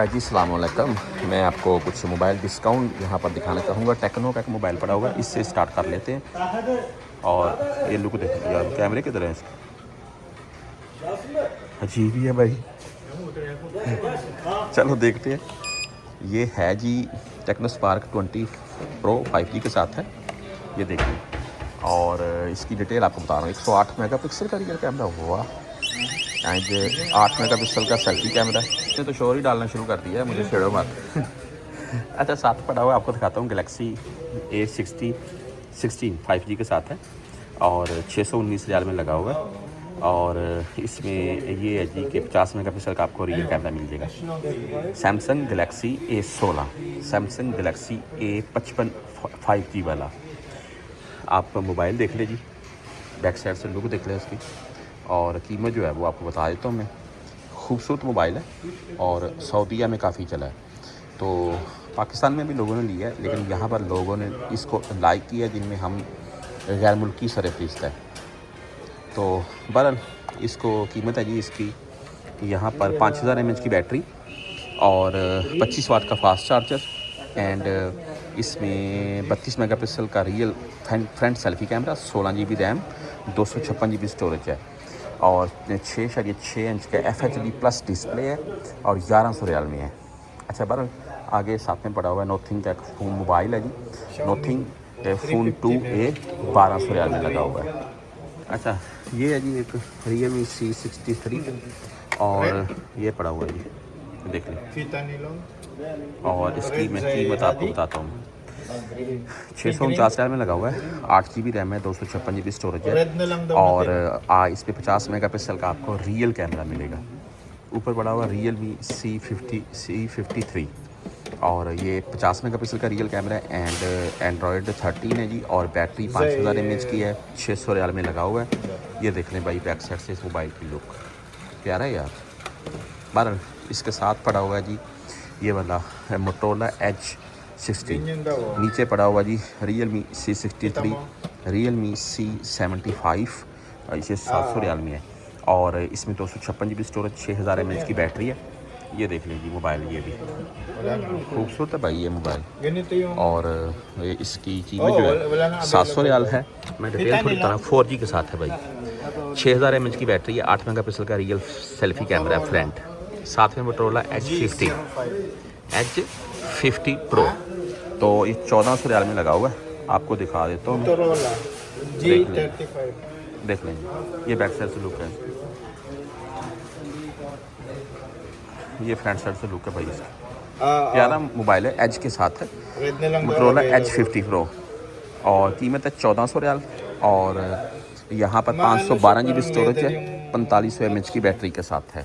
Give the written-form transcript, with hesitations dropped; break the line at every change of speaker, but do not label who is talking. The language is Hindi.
जी अस्सलाम वालेकुम। मैं आपको कुछ मोबाइल डिस्काउंट यहाँ पर दिखाना चाहूँगा। टेक्नो का एक मोबाइल पड़ा हुआ है, इससे स्टार्ट कर लेते हैं। और ये लुक देखिए यार, कैमरे किधर हैं इसके, अजीब ही है भाई। चलो देखते हैं। ये है जी टेक्नो स्पार्क 20 प्रो 5G के साथ है, ये देखिए। और इसकी डिटेल आपको बता रहा हूँ। 108 मेगापिक्सल का रियर कैमरा हुआ एंड 8 मेगापिक्सल का सेल्फी कैमरा है। इसने तो शोर ही डालना शुरू कर दिया है, मुझे छेड़ो मत। अच्छा, साथ पड़ा हुआ आपको दिखाता हूँ गैलेक्सी A16 5G के साथ है और 619 रियाल में लगा हुआ है। और इसमें ये है जी कि 50 मेगापिक्सल का आपको रियर कैमरा मिल जाएगा। Samsung Galaxy A16, Samsung Galaxy A55 5G वाला। आप मोबाइल देख ले जी, बैक साइड से लुक देख लें इसकी, और कीमत जो है वो आपको बता देता हूँ मैं। खूबसूरत मोबाइल है और सऊदीया में काफ़ी चला है, तो पाकिस्तान में भी लोगों ने लिया है, लेकिन यहाँ पर लोगों ने इसको लाइक किया जिनमें हम गैर मुल्की सरफरिस्त है। तो बहरहाल इसको कीमत है जी इसकी यहाँ पर 5000 mAh की बैटरी और 25 वाट का फास्ट चार्जर एंड इसमें 32 मेगापिक्सल का real front selfie camera, 16 GB RAM, 256 GB storage है और 6.6 इंच का FHD प्लस डिस्प्ले है और 1100 रियाल में है। अच्छा, बहरहाल आगे साथ में पड़ा हुआ है नोथिंग का एक फ़ोन मोबाइल है जी, नोथिंग फ़ोन 2A 1200 रियाल में लगा हुआ है। अच्छा, ये है जी एक Realme C63 और ये पड़ा हुआ है जी, देख लें। और इसकी मैं कीमत आपको बताता हूँ। 649 रियाल में लगा हुआ है, 8 GB रैम है, 256 GB स्टोरेज है और इसमें 50 मेगापिक्सल का आपको रियल कैमरा मिलेगा। ऊपर पड़ा हुआ Realme C53 और ये 50 मेगापिक्सल का रियल कैमरा है एंड एंड्रॉयड 13 है जी और बैटरी 5000 mAh की है, 600 रियाल में लगा हुआ है। ये देख लें भाई बैक साइड से इस मोबाइल की लुक, प्यारा है यार। बहरहाल इसके साथ पड़ा हुआ है जी ये वाला मोटोरोला Edge 60, नीचे पड़ा हुआ जी Realme C63, Realme C75, इसे 700 रियाल में है और इसमें 256 GB स्टोरेज, 6000 mAh की बैटरी है। ये देख लीजिए मोबाइल, ये भी खूबसूरत है भाई ये मोबाइल। और इसकी कीमत जो है 700 रियाल है। मैं डिटेल थोड़ी तरह 4G के साथ है भाई, 6000 mAh की बैटरी है, 8 मेगापिक्सल का रियल सेल्फी कैमरा है फ्रंट, साथ में मोटोरोला H50 प्रो। तो ये 1400 रियाल में लगा हुआ है, आपको दिखा देता हूँ। देख लें ये बैक साइड से लुक है, ये फ्रंट साइड से लुक है भाई इसका। प्यारा मोबाइल है, एज के साथ है, मोटोरोला H50 प्रो और कीमत है 1400 रियाल और यहाँ पर 512 GB स्टोरेज है, 4500 mAh की बैटरी के साथ है।